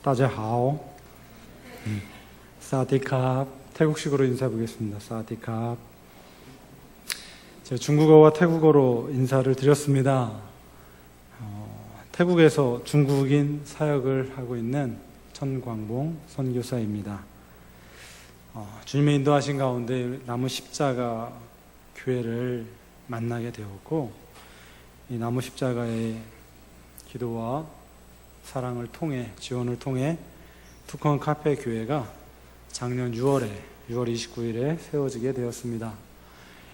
大家好. 사디캅. 태국식으로 인사해 보겠습니다. 사디캅. 제가 중국어와 태국어로 인사를 드렸습니다. 태국에서 중국인 사역을 하고 있는 천광봉 선교사입니다. 주님의 인도하신 가운데 나무 십자가 교회를 만나게 되었고, 이 나무 십자가의 기도와 사랑을 통해, 지원을 통해 투콘 카페 교회가 작년 6월 29일에 세워지게 되었습니다.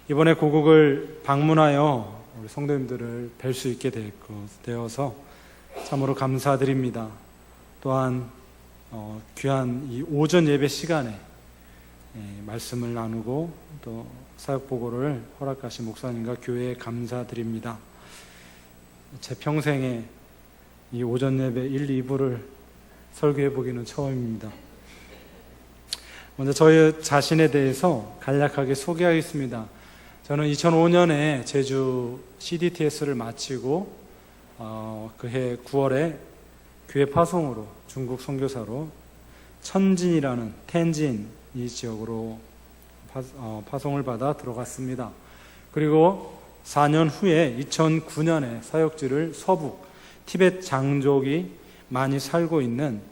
이번에 고국을 방문하여 우리 성도님들을 뵐 수 있게 되어서 참으로 감사드립니다. 또한 귀한 이 오전 예배 시간에 말씀을 나누고 또 사역 보고를 허락하신 목사님과 교회에 감사드립니다. 제 평생에 이 오전 예배 1, 2부를 설교해 보기는 처음입니다. 먼저 저희 자신에 대해서 간략하게 소개하겠습니다. 저는 2005년에 제주 CDTS를 마치고 그해 9월에 교회 파송으로 중국 선교사로 천진이라는 텐진 이 지역으로 파송을 받아 들어갔습니다. 그리고 4년 후에 2009년에 사역지를 서북 티베트 장족이 많이 살고 있는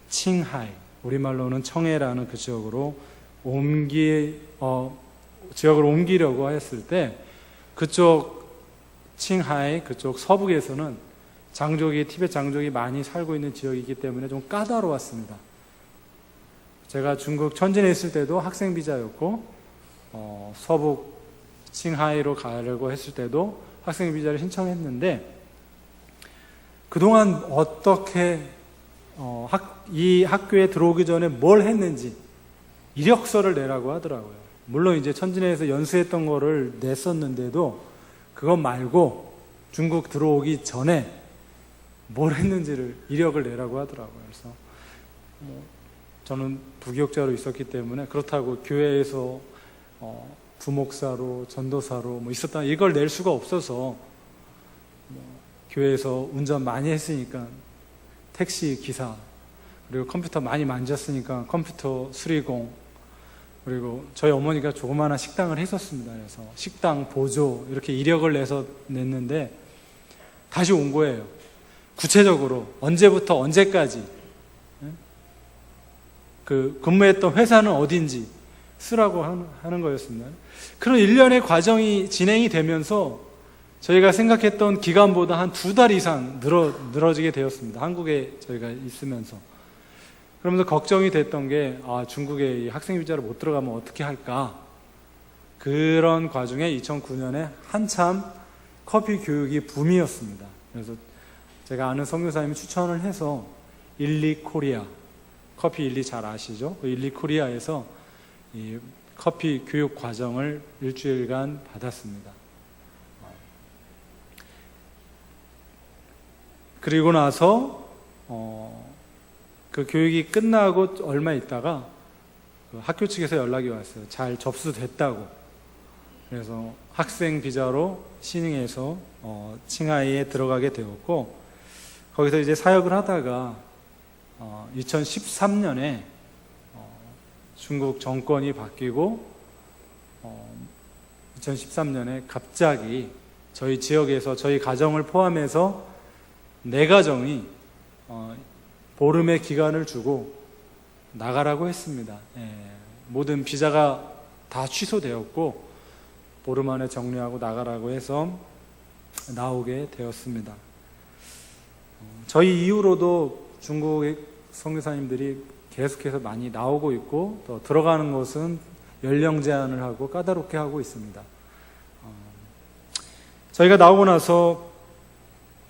칭하이, 우리말로는 청해라는 그 지역으로 지역을 옮기려고 했을 때 그쪽 칭하이, 그쪽 서북에서는 티베트 장족이 많이 살고 있는 지역이기 때문에 좀 까다로웠습니다. 제가 중국 천진에 있을 때도 학생 비자였고, 서북 칭하이로 가려고 했을 때도 학생 비자를 신청했는데, 그동안 어떻게 이 학교에 들어오기 전에 뭘 했는지 이력서를 내라고 하더라고요. 물론 이제 천진에서 연수했던 거를 냈었는데도 그것 말고 중국 들어오기 전에 뭘 했는지를 이력을 내라고 하더라고요. 그래서 저는 부교육자로 있었기 때문에 그렇다고 교회에서 부목사로 전도사로 있었다 이걸 낼 수가 없어서 교회에서 운전 많이 했으니까 택시 기사, 그리고 컴퓨터 많이 만졌으니까 컴퓨터 수리공, 그리고 저희 어머니가 조그마한 식당을 했었습니다. 그래서 식당 보조 이렇게 이력을 냈는데 다시 온 거예요. 구체적으로 언제부터 언제까지 그 근무했던 회사는 어딘지 쓰라고 하는 거였습니다. 그런 일련의 과정이 진행이 되면서 저희가 생각했던 기간보다 한 2달 이상 늘어지게 되었습니다. 한국에 저희가 있으면서. 그러면서 걱정이 됐던 게, 중국에 학생 비자로 못 들어가면 어떻게 할까? 그런 과정에 2009년에 한참 커피 교육이 붐이었습니다. 그래서 제가 아는 선교사님이 추천을 해서 일리 코리아, 커피 일리 잘 아시죠? 그 일리 코리아에서 이 커피 교육 과정을 일주일간 받았습니다. 그리고 나서 그 교육이 끝나고 얼마 있다가 그 학교 측에서 연락이 왔어요. 잘 접수됐다고. 그래서 학생 비자로 신흥해서 칭하이에 들어가게 되었고, 거기서 이제 사역을 하다가 2013년에 중국 정권이 바뀌고 2013년에 갑자기 저희 지역에서 저희 가정을 포함해서 4가정이 보름의 기간을 주고 나가라고 했습니다. 모든 비자가 다 취소되었고 보름 안에 정리하고 나가라고 해서 나오게 되었습니다. 저희 이후로도 중국의 선교사님들이 계속해서 많이 나오고 있고, 또 들어가는 것은 연령 제한을 하고 까다롭게 하고 있습니다. 저희가 나오고 나서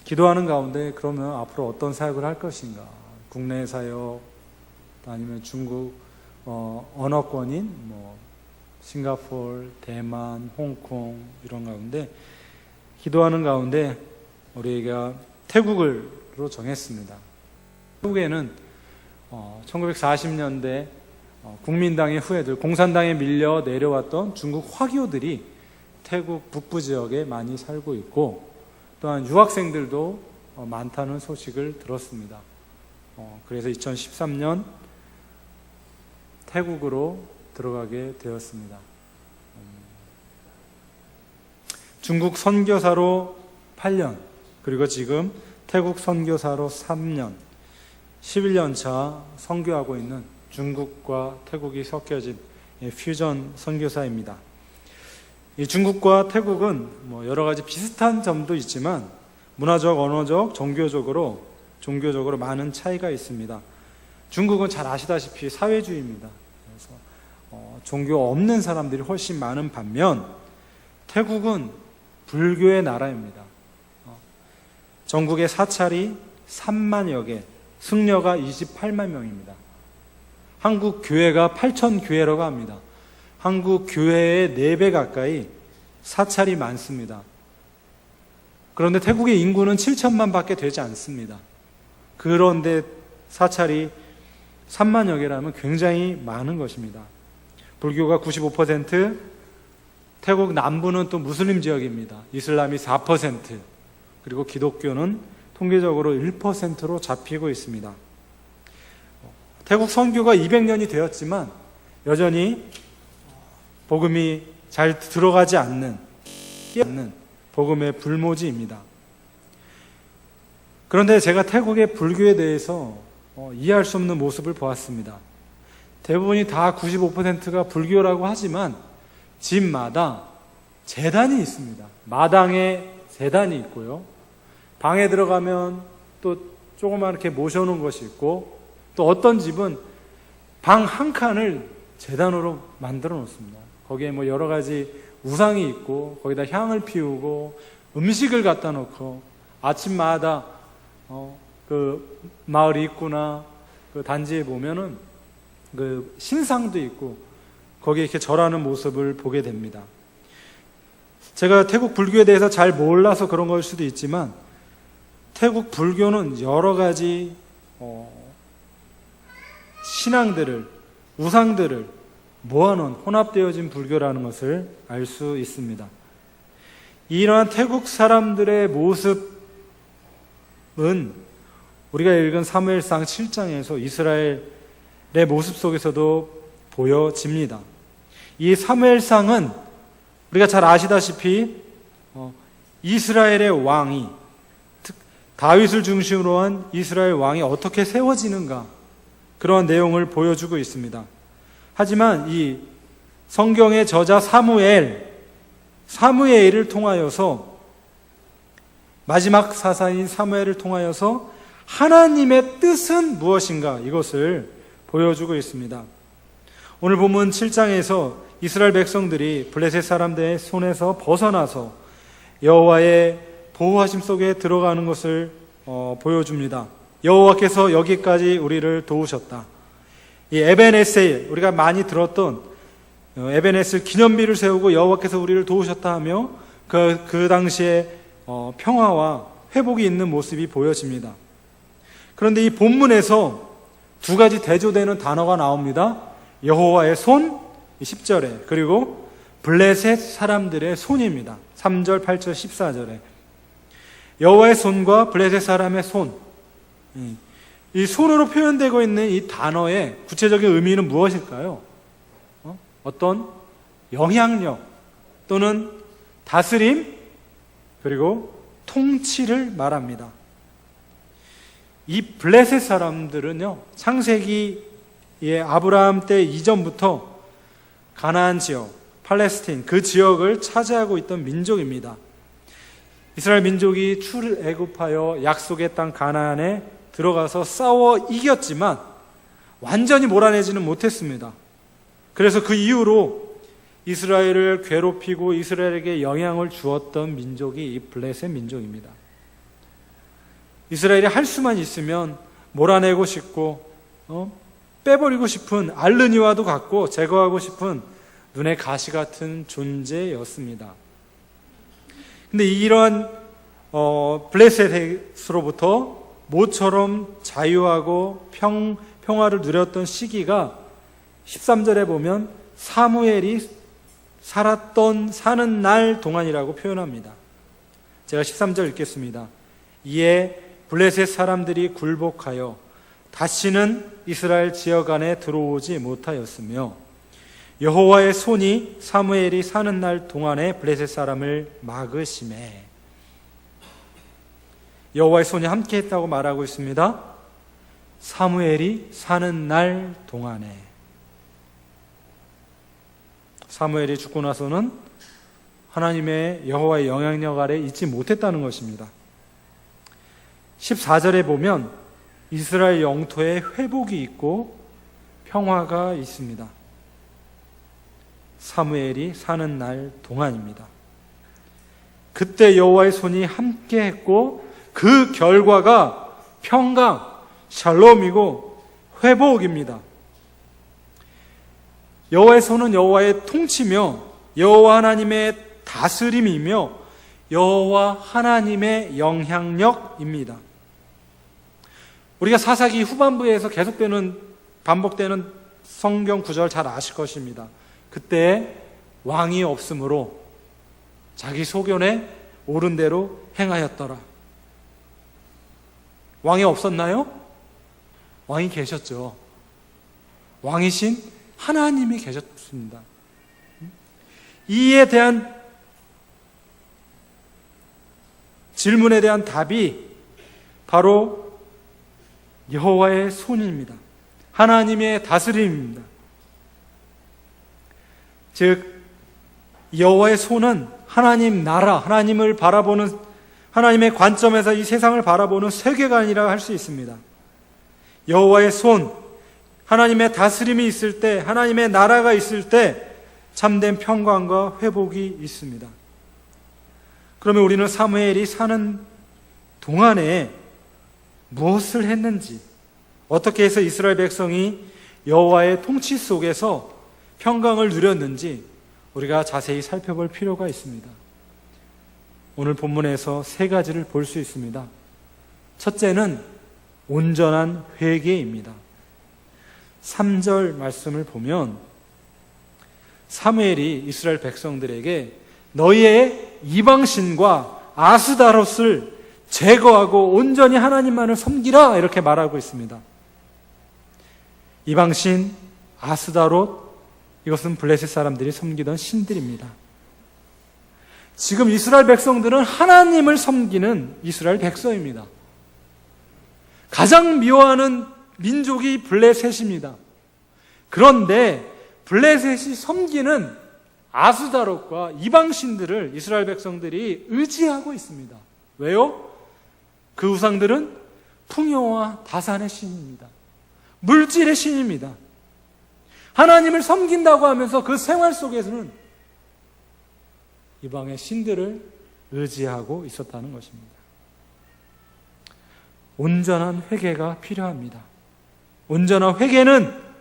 기도하는 가운데 그러면 앞으로 어떤 사역을 할 것인가, 국내 사역 아니면 중국 언어권인 싱가포르, 대만, 홍콩 이런 가운데 기도하는 가운데 우리가 태국으로 정했습니다. 태국에는 1940년대 국민당의 후예들, 공산당에 밀려 내려왔던 중국 화교들이 태국 북부 지역에 많이 살고 있고, 또한 유학생들도 많다는 소식을 들었습니다. 그래서 2013년 태국으로 들어가게 되었습니다. 중국 선교사로 8년, 그리고 지금 태국 선교사로 3년, 11년 차 선교하고 있는 중국과 태국이 섞여진 퓨전 선교사입니다. 이 중국과 태국은 여러 가지 비슷한 점도 있지만 문화적, 언어적, 종교적으로 많은 차이가 있습니다. 중국은 잘 아시다시피 사회주의입니다. 그래서 종교 없는 사람들이 훨씬 많은 반면 태국은 불교의 나라입니다. 전국의 사찰이 3만여 개, 승려가 28만 명입니다. 한국 교회가 8천 교회라고 합니다. 한국 교회의 4배 가까이 사찰이 많습니다. 그런데 태국의 인구는 7천만 밖에 되지 않습니다. 그런데 사찰이 3만여 개라면 굉장히 많은 것입니다. 불교가 95%, 태국 남부는 또 무슬림 지역입니다. 이슬람이 4%, 그리고 기독교는 통계적으로 1%로 잡히고 있습니다. 태국 선교가 200년이 되었지만 여전히 복음이 잘 들어가지 않는 복음의 불모지입니다. 그런데 제가 태국의 불교에 대해서 이해할 수 없는 모습을 보았습니다. 대부분이 다 95%가 불교라고 하지만 집마다 제단이 있습니다. 마당에 제단이 있고요. 방에 들어가면 또 조그맣게 모셔놓은 것이 있고, 또 어떤 집은 방 한 칸을 제단으로 만들어 놓습니다. 거기에 여러 가지 우상이 있고, 거기다 향을 피우고 음식을 갖다 놓고, 아침마다 그 마을 입구나 그 단지에 보면은 그 신상도 있고 거기에 이렇게 절하는 모습을 보게 됩니다. 제가 태국 불교에 대해서 잘 몰라서 그런 걸 수도 있지만 태국 불교는 여러 가지 신앙들을, 우상들을 모아놓은 혼합되어진 불교라는 것을 알 수 있습니다. 이러한 태국 사람들의 모습은 우리가 읽은 사무엘상 7장에서 이스라엘의 모습 속에서도 보여집니다. 이 사무엘상은 우리가 잘 아시다시피 이스라엘의 왕이, 다윗을 중심으로 한 이스라엘 왕이 어떻게 세워지는가, 그러한 내용을 보여주고 있습니다. 하지만 이 성경의 저자 사무엘을 통하여서, 마지막 사사인 사무엘을 통하여서 하나님의 뜻은 무엇인가, 이것을 보여주고 있습니다. 오늘 본문 7장에서 이스라엘 백성들이 블레셋 사람들의 손에서 벗어나서 여호와의 보호하심 속에 들어가는 것을 보여줍니다. 여호와께서 여기까지 우리를 도우셨다. 이 에벤에셀, 우리가 많이 들었던 에벤에셀 기념비를 세우고 여호와께서 우리를 도우셨다 하며 그 당시에 평화와 회복이 있는 모습이 보여집니다. 그런데 이 본문에서 두 가지 대조되는 단어가 나옵니다. 여호와의 손, 10절에, 그리고 블레셋 사람들의 손입니다. 3절, 8절, 14절에 여호와의 손과 블레셋 사람의 손, 이 손으로 표현되고 있는 이 단어의 구체적인 의미는 무엇일까요? 어떤 영향력 또는 다스림, 그리고 통치를 말합니다. 이 블레셋 사람들은요, 창세기의 아브라함 때 이전부터 가나안 지역, 팔레스틴, 그 지역을 차지하고 있던 민족입니다. 이스라엘 민족이 출애굽하여 약속의 땅 가나안에 들어가서 싸워 이겼지만 완전히 몰아내지는 못했습니다. 그래서 그 이후로 이스라엘을 괴롭히고 이스라엘에게 영향을 주었던 민족이 이 블레셋 민족입니다. 이스라엘이 할 수만 있으면 몰아내고 싶고 빼버리고 싶은, 알르니와도 같고 제거하고 싶은 눈의 가시 같은 존재였습니다. 근데 이러한 블레셋으로부터 모처럼 자유하고 평화를 누렸던 시기가 13절에 보면 사무엘이 사는 날 동안이라고 표현합니다. 제가 13절 읽겠습니다. 이에 블레셋 사람들이 굴복하여 다시는 이스라엘 지역 안에 들어오지 못하였으며 여호와의 손이 사무엘이 사는 날 동안에 블레셋 사람을 막으심에, 여호와의 손이 함께 했다고 말하고 있습니다. 사무엘이 사는 날 동안에. 사무엘이 죽고 나서는 하나님의 여호와의 영향력 아래 있지 못했다는 것입니다. 14절에 보면 이스라엘 영토에 회복이 있고 평화가 있습니다. 사무엘이 사는 날 동안입니다. 그때 여호와의 손이 함께 했고 그 결과가 평강, 샬롬이고 회복입니다. 여호와의 손은 여호와의 통치며 여호와 하나님의 다스림이며 여호와 하나님의 영향력입니다. 우리가 사사기 후반부에서 계속되는 반복되는 성경 구절 잘 아실 것입니다. 그때 왕이 없으므로 자기 소견에 옳은 대로 행하였더라. 왕이 없었나요? 왕이 계셨죠. 왕이신 하나님이 계셨습니다. 이에 대한 질문에 대한 답이 바로 여호와의 손입니다. 하나님의 다스림입니다. 즉 여호와의 손은 하나님 나라, 하나님을 바라보는 하나님의 관점에서 이 세상을 바라보는 세계관이라 할 수 있습니다. 여호와의 손, 하나님의 다스림이 있을 때, 하나님의 나라가 있을 때 참된 평강과 회복이 있습니다. 그러면 우리는 사무엘이 사는 동안에 무엇을 했는지, 어떻게 해서 이스라엘 백성이 여호와의 통치 속에서 평강을 누렸는지 우리가 자세히 살펴볼 필요가 있습니다. 오늘 본문에서 세 가지를 볼 수 있습니다. 첫째는 온전한 회개입니다. 3절 말씀을 보면 사무엘이 이스라엘 백성들에게 너희의 이방신과 아스다롯을 제거하고 온전히 하나님만을 섬기라 이렇게 말하고 있습니다. 이방신, 아스다롯, 이것은 블레셋 사람들이 섬기던 신들입니다. 지금 이스라엘 백성들은 하나님을 섬기는 이스라엘 백성입니다. 가장 미워하는 민족이 블레셋입니다. 그런데 블레셋이 섬기는 아스다롯과 이방신들을 이스라엘 백성들이 의지하고 있습니다. 왜요? 그 우상들은 풍요와 다산의 신입니다. 물질의 신입니다. 하나님을 섬긴다고 하면서 그 생활 속에서는 이방의 신들을 의지하고 있었다는 것입니다. 온전한 회개가 필요합니다. 온전한 회개는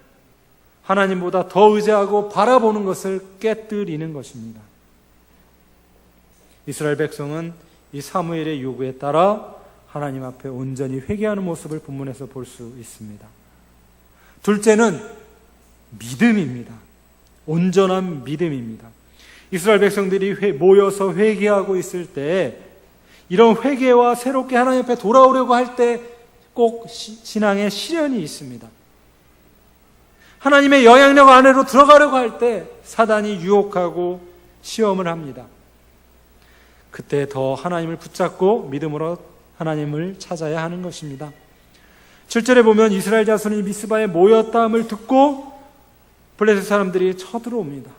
하나님보다 더 의지하고 바라보는 것을 깨뜨리는 것입니다. 이스라엘 백성은 이 사무엘의 요구에 따라 하나님 앞에 온전히 회개하는 모습을 본문에서 볼 수 있습니다. 둘째는 믿음입니다. 온전한 믿음입니다. 이스라엘 백성들이 모여서 회개하고 있을 때 이런 회개와 새롭게 하나님 앞에 돌아오려고 할 때 꼭 신앙의 시련이 있습니다. 하나님의 영향력 안으로 들어가려고 할 때 사단이 유혹하고 시험을 합니다. 그때 더 하나님을 붙잡고 믿음으로 하나님을 찾아야 하는 것입니다. 7절에 보면 이스라엘 자손이 미스바에 모였다함을 듣고 블레셋 사람들이 쳐들어옵니다.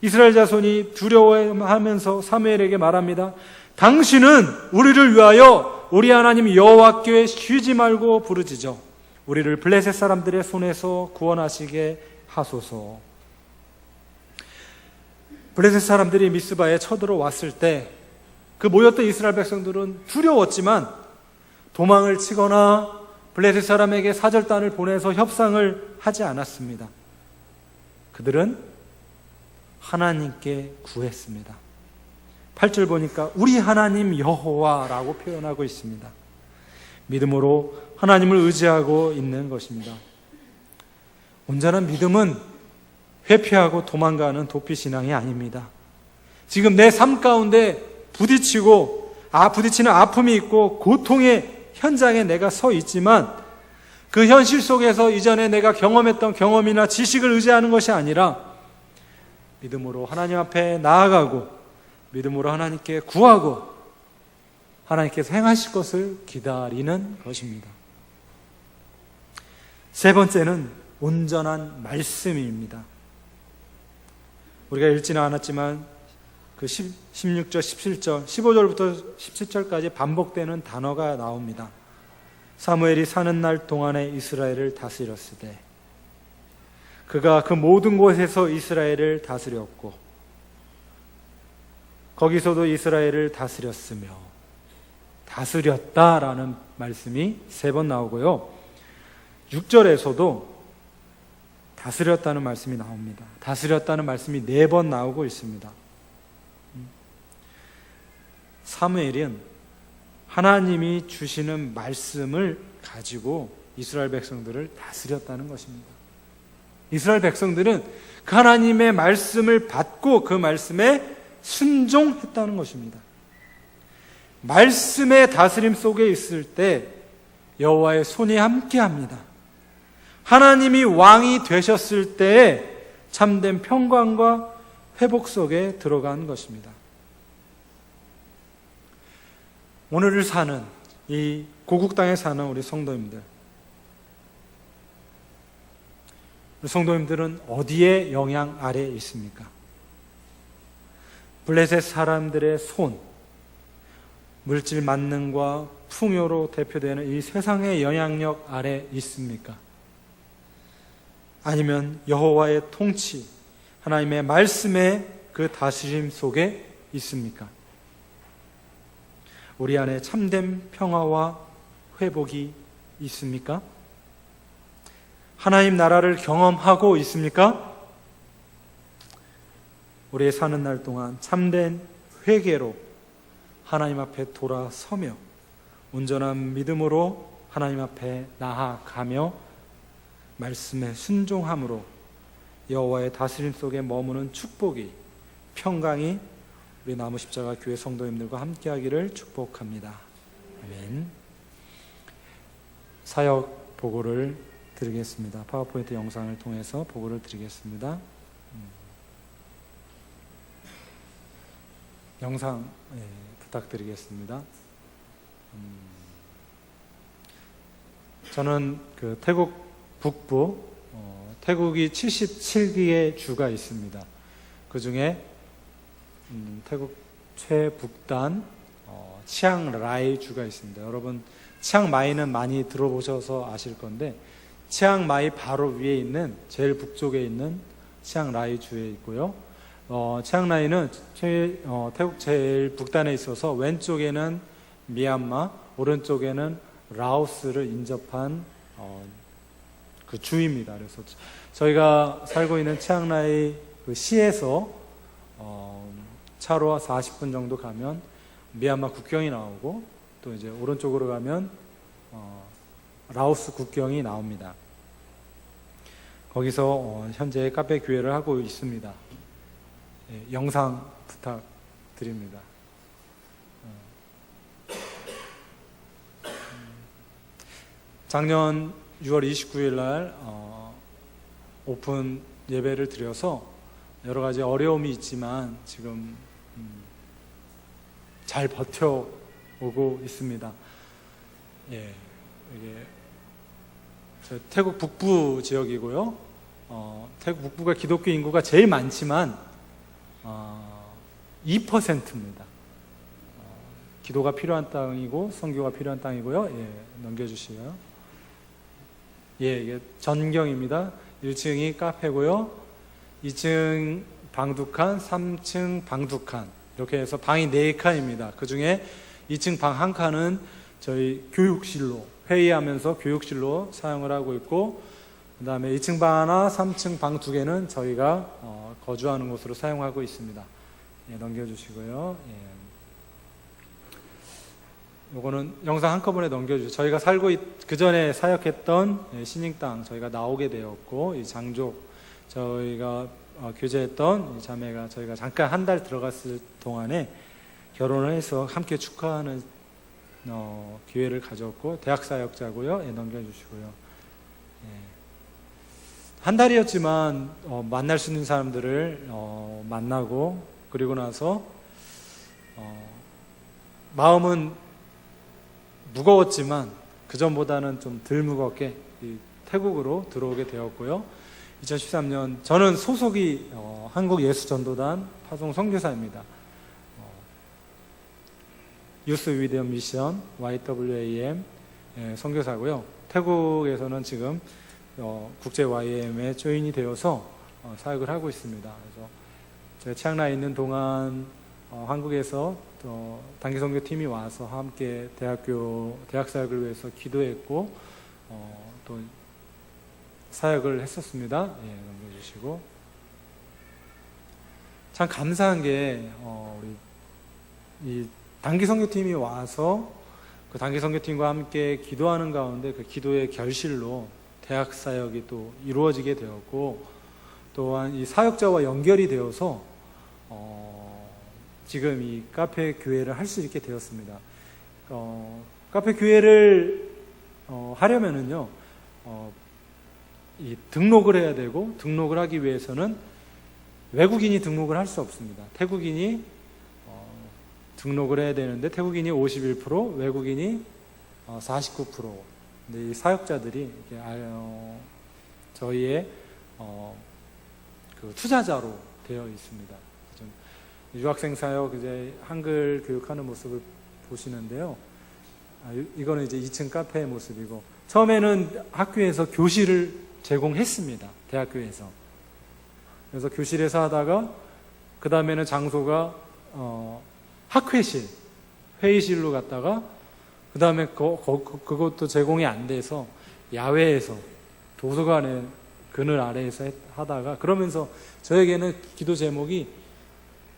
이스라엘 자손이 두려워하면서 사무엘에게 말합니다. 당신은 우리를 위하여 우리 하나님 여호와께 쉬지 말고 부르짖어 우리를 블레셋 사람들의 손에서 구원하시게 하소서. 블레셋 사람들이 미스바에 쳐들어왔을 때 그 모였던 이스라엘 백성들은 두려웠지만 도망을 치거나 블레셋 사람에게 사절단을 보내서 협상을 하지 않았습니다. 그들은 하나님께 구했습니다. 8절 보니까 우리 하나님 여호와라고 표현하고 있습니다. 믿음으로 하나님을 의지하고 있는 것입니다. 온전한 믿음은 회피하고 도망가는 도피신앙이 아닙니다. 지금 내 삶 가운데 부딪히는 아픔이 있고 고통의 현장에 내가 서 있지만 그 현실 속에서 이전에 내가 경험했던 경험이나 지식을 의지하는 것이 아니라 믿음으로 하나님 앞에 나아가고 믿음으로 하나님께 구하고 하나님께서 행하실 것을 기다리는 것입니다. 세 번째는 온전한 말씀입니다. 우리가 읽지는 않았지만 그 16절, 17절, 15절부터 17절까지 반복되는 단어가 나옵니다. 사무엘이 사는 날 동안에 이스라엘을 다스렸으되 그가 그 모든 곳에서 이스라엘을 다스렸고 거기서도 이스라엘을 다스렸으며 다스렸다라는 말씀이 3번 나오고요. 6절에서도 다스렸다는 말씀이 나옵니다. 다스렸다는 말씀이 4번 나오고 있습니다. 사무엘은 하나님이 주시는 말씀을 가지고 이스라엘 백성들을 다스렸다는 것입니다. 이스라엘 백성들은 그 하나님의 말씀을 받고 그 말씀에 순종했다는 것입니다. 말씀의 다스림 속에 있을 때 여호와의 손이 함께합니다. 하나님이 왕이 되셨을 때에 참된 평강과 회복 속에 들어간 것입니다. 오늘을 사는 이 고국 땅에 사는 우리 성도님들, 우리 성도님들은 어디에 영향 아래에 있습니까? 블레셋 사람들의 손, 물질 만능과 풍요로 대표되는 이 세상의 영향력 아래 있습니까? 아니면 여호와의 통치, 하나님의 말씀의 그 다스림 속에 있습니까? 우리 안에 참된 평화와 회복이 있습니까? 하나님 나라를 경험하고 있습니까? 우리의 사는 날 동안 참된 회개로 하나님 앞에 돌아서며 온전한 믿음으로 하나님 앞에 나아가며 말씀에 순종함으로 여호와의 다스림 속에 머무는 축복이, 평강이 우리 나무십자가 교회 성도님들과 함께하기를 축복합니다. 아멘. 사역 보고를 드리겠습니다. 파워포인트 영상을 통해서 보고를 드리겠습니다. 영상 부탁드리겠습니다. 저는 그 태국 북부, 태국이 77개의 주가 있습니다. 그 중에 태국 최북단 치앙라이 주가 있습니다. 여러분 치앙마이는 많이 들어보셔서 아실 건데 치앙마이 바로 위에 있는 제일 북쪽에 있는 치앙라이 주에 있고요. 치앙라이는 태국 제일 북단에 있어서 왼쪽에는 미얀마, 오른쪽에는 라오스를 인접한 그 주입니다. 그래서 저희가 살고 있는 치앙라이 그 시에서 차로 40분 정도 가면 미얀마 국경이 나오고 또 이제 오른쪽으로 가면 라오스 국경이 나옵니다. 거기서 현재 카페 교회를 하고 있습니다. 영상 부탁드립니다. 작년 6월 29일 날 오픈 예배를 드려서 여러 가지 어려움이 있지만 지금 잘 버텨오고 있습니다. 예, 이게 태국 북부 지역이고요. 태국 북부가 기독교 인구가 제일 많지만 2%입니다. 기도가 필요한 땅이고 선교가 필요한 땅이고요. 예, 넘겨주시고요. 예, 이게 전경입니다. 1층이 카페고요. 2층 방두칸, 3층 방두칸 이렇게 해서 방이 4칸입니다. 그 중에 2층 방 1칸은 저희 교육실로 회의하면서 교육실로 사용을 하고 있고 그 다음에 2층 방 하나, 3층 방 2개는 저희가 거주하는 곳으로 사용하고 있습니다. 예, 넘겨주시고요. 예. 요거는 영상 한꺼번에 넘겨주세요. 저희가 그 전에 사역했던 신익 땅 저희가 나오게 되었고 이 장족 저희가 교제했던 이 자매가 저희가 잠깐 한 달 들어갔을 동안에 결혼을 해서 함께 축하하는 기회를 가졌고 대학 사역자고요. 예, 넘겨주시고요. 한 달이었지만 만날 수 있는 사람들을 만나고, 그리고 나서 마음은 무거웠지만 그 전보다는 좀 덜 무겁게 태국으로 들어오게 되었고요. 2013년 저는 소속이 한국예수전도단 파송 선교사입니다. 유스 위대한 미션 YWAM 선교사고요. 태국에서는 지금 국제 YM에 조인이 되어서 사역을 하고 있습니다. 그래서 제가 치앙라에 있는 동안 한국에서 단기 선교팀이 와서 함께 대학 사역을 위해서 기도했고 또 사역을 했었습니다. 넘겨주시고, 참 감사한 게 우리 이 단기 선교팀이 와서 그 단기 선교팀과 함께 기도하는 가운데 그 기도의 결실로 대학 사역이 또 이루어지게 되었고, 또한 이 사역자와 연결이 되어서 지금 이 카페 교회를 할 수 있게 되었습니다. 카페 교회를 하려면은요, 이 등록을 해야 되고, 등록을 하기 위해서는 외국인이 등록을 할 수 없습니다. 태국인이 등록을 해야 되는데, 태국인이 51%, 외국인이 49%. 근데 이 사역자들이 저희의 그 투자자로 되어 있습니다. 유학생 사역, 이제 한글 교육하는 모습을 보시는데요. 이거는 이제 2층 카페의 모습이고, 처음에는 학교에서 교실을 제공했습니다. 대학교에서. 그래서 교실에서 하다가, 그 다음에는 장소가 학회실, 회의실로 갔다가, 그 다음에 그것도 제공이 안 돼서 야외에서 도서관의 그늘 아래에서 하다가, 그러면서 저에게는 기도 제목이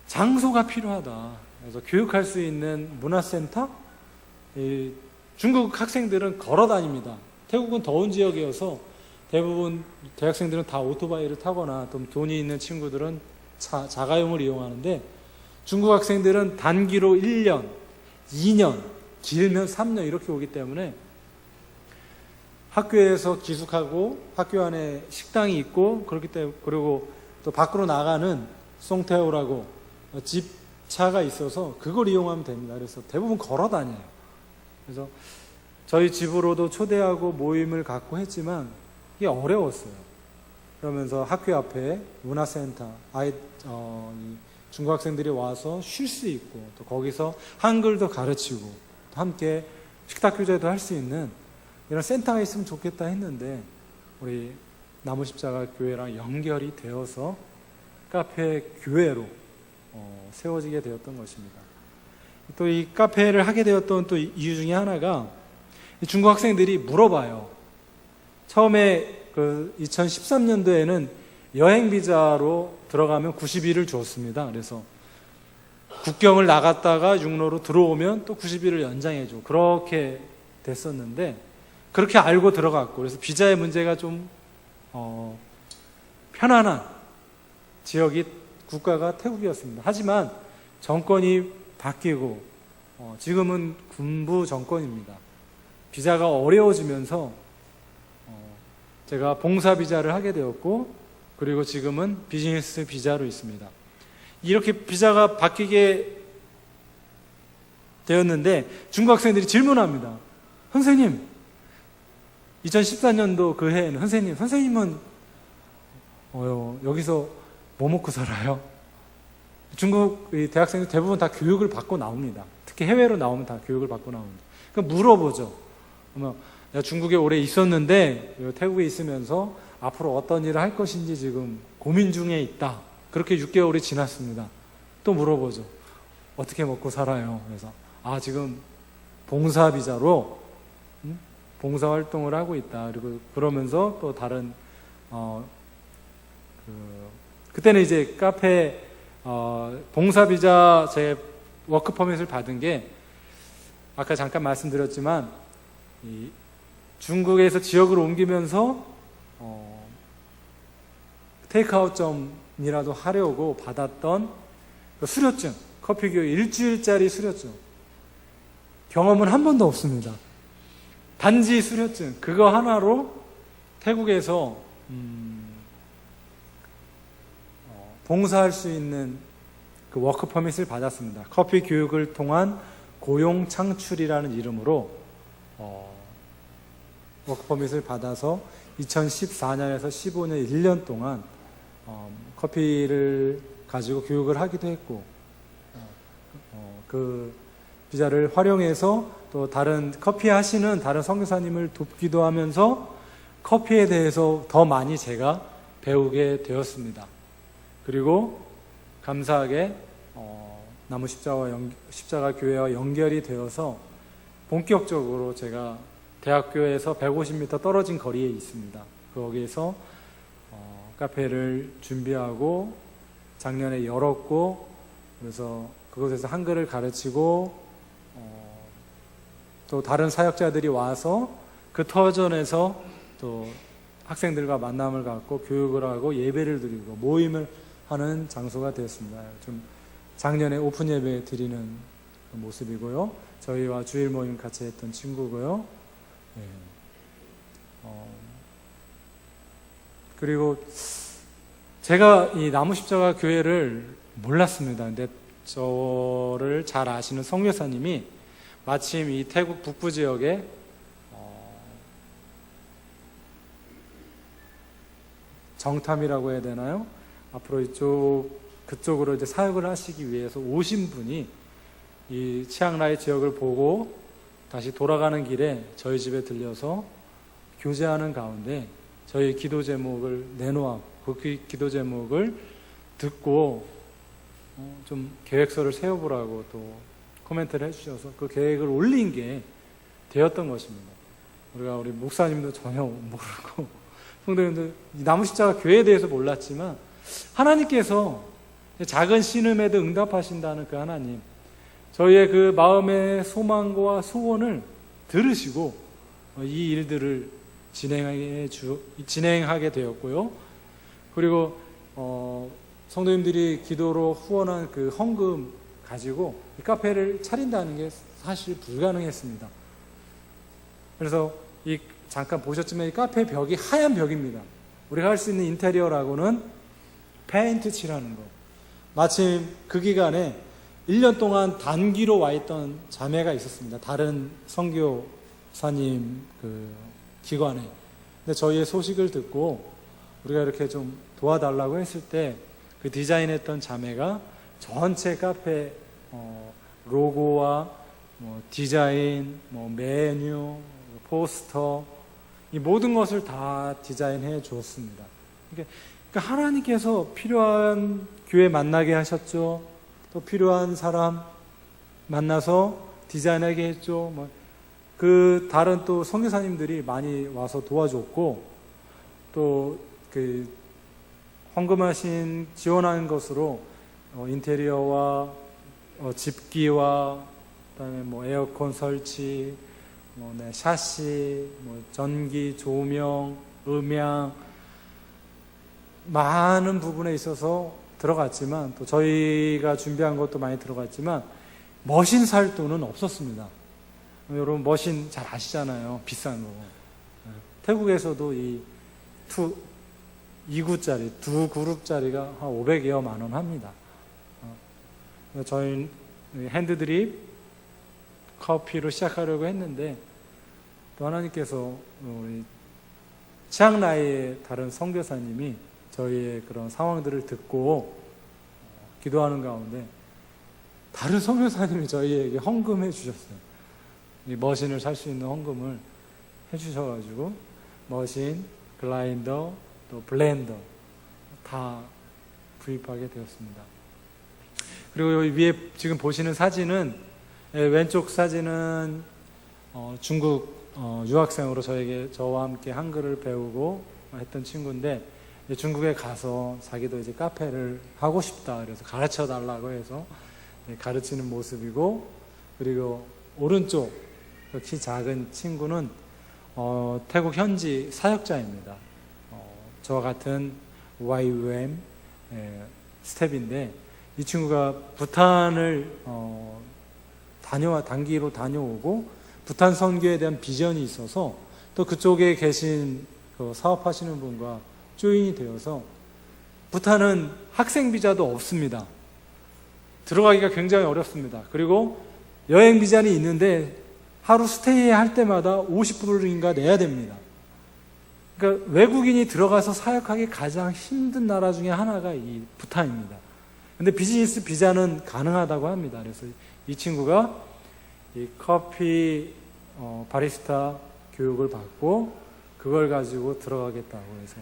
장소가 필요하다. 그래서 교육할 수 있는 문화센터? 중국 학생들은 걸어 다닙니다. 태국은 더운 지역이어서 대부분 대학생들은 다 오토바이를 타거나 좀 돈이 있는 친구들은 자가용을 이용하는데, 중국 학생들은 단기로 1년, 2년, 길면 3년 이렇게 오기 때문에 학교에서 기숙하고 학교 안에 식당이 있고, 그렇기 때문에, 그리고 또 밖으로 나가는 송태오라고 집차가 있어서 그걸 이용하면 됩니다. 그래서 대부분 걸어 다녀요. 그래서 저희 집으로도 초대하고 모임을 갖고 했지만 이게 어려웠어요. 그러면서 학교 앞에 문화센터, 중국 학생들이 와서 쉴 수 있고, 또 거기서 한글도 가르치고, 또 함께 식탁 교제도 할 수 있는 이런 센터가 있으면 좋겠다 했는데, 우리 나무십자가 교회랑 연결이 되어서 카페 교회로 세워지게 되었던 것입니다. 또 이 카페를 하게 되었던 또 이유 중에 하나가, 중국 학생들이 물어봐요. 처음에 그 2013년도에는 여행 비자로 들어가면 90일을 줬습니다. 그래서 국경을 나갔다가 육로로 들어오면 또 90일을 연장해줘. 그렇게 됐었는데, 그렇게 알고 들어갔고, 그래서 비자의 문제가 좀 편안한 지역이, 국가가 태국이었습니다. 하지만 정권이 바뀌고 지금은 군부 정권입니다. 비자가 어려워지면서 제가 봉사 비자를 하게 되었고, 그리고 지금은 비즈니스 비자로 있습니다. 이렇게 비자가 바뀌게 되었는데 중국 학생들이 질문합니다. 선생님, 2014년도 그 해에는 선생님은 여기서 뭐 먹고 살아요? 중국 대학생들 대부분 다 교육을 받고 나옵니다. 특히 해외로 나오면 다 교육을 받고 나옵니다. 그럼 물어보죠. 그러면 내가 중국에 오래 있었는데 태국에 있으면서 앞으로 어떤 일을 할 것인지 지금 고민 중에 있다. 그렇게 6개월이 지났습니다. 또 물어보죠. 어떻게 먹고 살아요? 그래서 지금 봉사 비자로 봉사 활동을 하고 있다. 그리고 그러면서 또 다른 그때는 이제 카페 봉사 비자 제 워크 퍼밋을 받은 게 아까 잠깐 말씀드렸지만 중국에서 지역으로 옮기면서 테이크아웃점이라도 하려고 받았던 그 수료증, 커피교육 일주일짜리 수료증 경험은 한 번도 없습니다. 단지 수료증 그거 하나로 태국에서 봉사할 수 있는 그 워크 퍼밋을 받았습니다. 커피 교육을 통한 고용 창출이라는 이름으로 워크 퍼밋을 받아서 2014년에서 15년 1년 동안 커피를 가지고 교육을 하기도 했고 그 비자를 활용해서 또 다른 커피 하시는 다른 선교사님을 돕기도 하면서 커피에 대해서 더 많이 제가 배우게 되었습니다. 그리고 감사하게 나무 십자가 교회와 연결이 되어서 본격적으로 제가 대학교에서 150m 떨어진 거리에 있습니다. 거기에서 카페를 준비하고 작년에 열었고, 그래서 그곳에서 한글을 가르치고 또 다른 사역자들이 와서 그 터전에서 또 학생들과 만남을 갖고 교육을 하고 예배를 드리고 모임을 하는 장소가 되었습니다. 좀 작년에 오픈 예배 드리는 모습이고요. 저희와 주일 모임 같이 했던 친구고요. 그리고 제가 이 나무십자가 교회를 몰랐습니다. 근데 저를 잘 아시는 선교사님이 마침 이 태국 북부 지역에 정탐이라고 해야 되나요? 앞으로 그쪽으로 이제 사역을 하시기 위해서 오신 분이 이 치앙라이 지역을 보고 다시 돌아가는 길에 저희 집에 들려서 교제하는 가운데 저희 기도 제목을 내놓아 그 기도 제목을 듣고 좀 계획서를 세워보라고 또 코멘트를 해주셔서 그 계획을 올린 게 되었던 것입니다. 우리 목사님도 전혀 모르고 성도님들 나무십자가 교회에 대해서 몰랐지만 하나님께서 작은 신음에도 응답하신다는 그 하나님, 저희의 그 마음의 소망과 소원을 들으시고 이 일들을 진행하게 되었고요. 그리고 성도님들이 기도로 후원한 그 헌금 가지고 이 카페를 차린다는 게 사실 불가능했습니다. 그래서 잠깐 보셨지만 이 카페 벽이 하얀 벽입니다. 우리가 할 수 있는 인테리어라고는 페인트 칠하는 거. 마침 그 기간에 1년 동안 단기로 와 있던 자매가 있었습니다. 다른 선교사님 그 기관에. 근데 저희의 소식을 듣고 우리가 이렇게 좀 도와달라고 했을 때 그 디자인했던 자매가 전체 카페 로고와 디자인, 메뉴, 포스터 이 모든 것을 다 디자인해 주었습니다. 그러니까 하나님께서 필요한 교회 만나게 하셨죠. 또 필요한 사람 만나서 디자인하게 했죠. 그 다른 또 선교사님들이 많이 와서 도와줬고, 또 그 헌금하신 지원한 것으로 인테리어와 집기와 그다음에 에어컨 설치, 샤시, 전기, 조명, 음향 많은 부분에 있어서 들어갔지만, 또 저희가 준비한 것도 많이 들어갔지만 머신 살 돈은 없었습니다. 여러분 머신 잘 아시잖아요. 비싼 거. 태국에서도 이 2구짜리, 2그룹짜리가 한 500여만 원 합니다. 저희 핸드드립 커피로 시작하려고 했는데 또 하나님께서 우리 치앙라이의 다른 선교사님이 저희의 그런 상황들을 듣고 기도하는 가운데 다른 선교사님이 저희에게 헌금해 주셨어요. 이 머신을 살 수 있는 헌금을 해 주셔가지고 머신, 글라인더, 또 블렌더 다 구입하게 되었습니다. 그리고 여기 위에 지금 보시는 사진은, 왼쪽 사진은 중국 유학생으로 저와 함께 한글을 배우고 했던 친구인데, 중국에 가서 자기도 이제 카페를 하고 싶다 그래서 가르쳐 달라고 해서 가르치는 모습이고, 그리고 오른쪽 키 작은 친구는 태국 현지 사역자입니다. 저와 같은 YUM 스텝인데, 이 친구가 부탄을 단기로 다녀오고 부탄 선교에 대한 비전이 있어서 또 그쪽에 계신 그 사업하시는 분과 조인이 되어서 부탄은 학생 비자도 없습니다. 들어가기가 굉장히 어렵습니다. 그리고 여행 비자는 있는데 하루 스테이 할 때마다 50불인가 내야 됩니다. 그러니까 외국인이 들어가서 사역하기 가장 힘든 나라 중에 하나가 이 부탄입니다. 근데 비즈니스 비자는 가능하다고 합니다. 그래서 이 친구가 이 커피 바리스타 교육을 받고 그걸 가지고 들어가겠다고 해서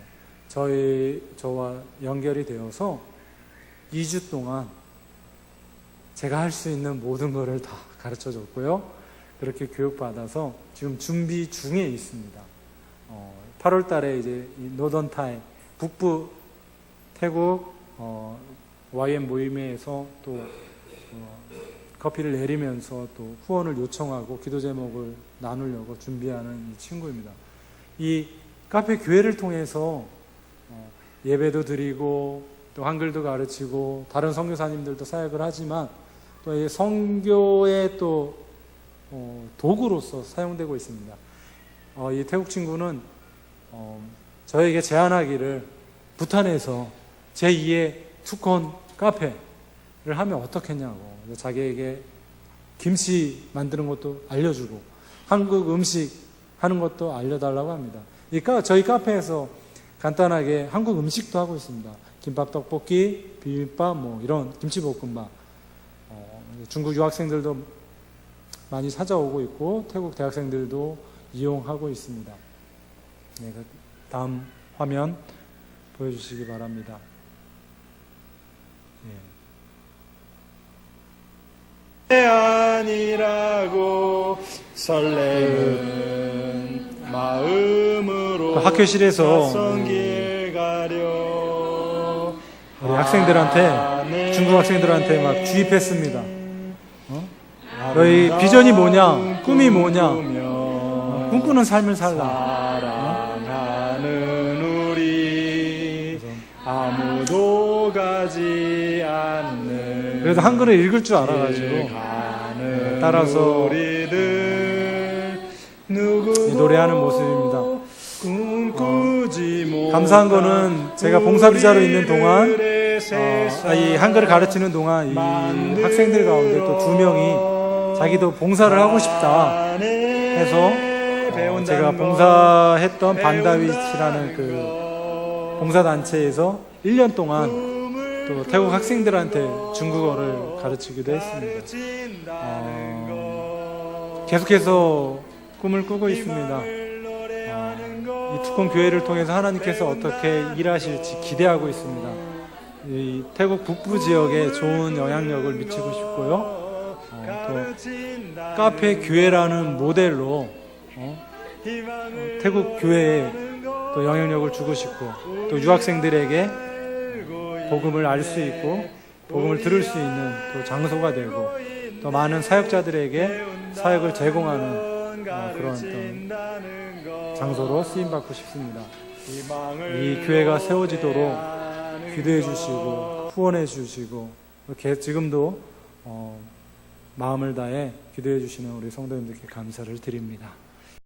저와 연결이 되어서 2주 동안 제가 할 수 있는 모든 것을 다 가르쳐 줬고요. 그렇게 교육받아서 지금 준비 중에 있습니다. 8월 달에 이제 노던 타이, 북부 태국 YM 모임에서 또 커피를 내리면서 또 후원을 요청하고 기도 제목을 나누려고 준비하는 이 친구입니다. 이 카페 교회를 통해서 예배도 드리고 또 한글도 가르치고 다른 선교사님들도 사역을 하지만 또 이 선교의 또 도구로서 사용되고 있습니다. 이 태국 친구는 저에게 제안하기를 부탄에서 제2의 투콘 카페를 하면 어떻겠냐고, 자기에게 김치 만드는 것도 알려주고 한국 음식 하는 것도 알려달라고 합니다. 저희 카페에서 간단하게 한국 음식도 하고 있습니다. 김밥, 떡볶이, 비빔밥, 뭐 이런 김치볶음밥. 중국 유학생들도 많이 찾아오고 있고 태국 대학생들도 이용하고 있습니다. 네, 다음 화면 보여주시기 바랍니다. 네. 아니라고 설레는 마음으로 학교실에서 우리 학생들한테, 중국 학생들한테 막 주입했습니다. 너희 비전이 뭐냐? 꿈이 뭐냐? 꿈꾸는 삶을 살라. 사랑하는 우리 아무도 가지 않는. 그래서 한글을 읽을 줄 알아가지고 따라서 노래하는 모습입니다. 감사한 거는 제가 봉사비자로 있는 동안 이 한글을 가르치는 동안 이 학생들 가운데 또 2명이 자기도 봉사를 하고 싶다 해서 제가 봉사했던 반다윗이라는 그 봉사단체에서 1년 동안 또 태국 학생들한테 중국어를 가르치기도 했습니다. 계속해서 꿈을 꾸고 있습니다. 이 투콘 교회를 통해서 하나님께서 어떻게 일하실지 기대하고 있습니다. 이 태국 북부 지역에 좋은 영향력을 미치고 싶고요. 또 카페 교회라는 모델로 태국 교회에 또 영향력을 주고 싶고 또 유학생들에게 복음을 알 수 있고 복음을 들을 수 있는 또 장소가 되고 또 많은 사역자들에게 사역을 제공하는 그런 어떤 장소로 쓰임받고 싶습니다. 이 교회가 세워지도록 기도해 주시고 후원해 주시고 지금도 마음을 다해 기도해 주시는 우리 성도님들께 감사를 드립니다.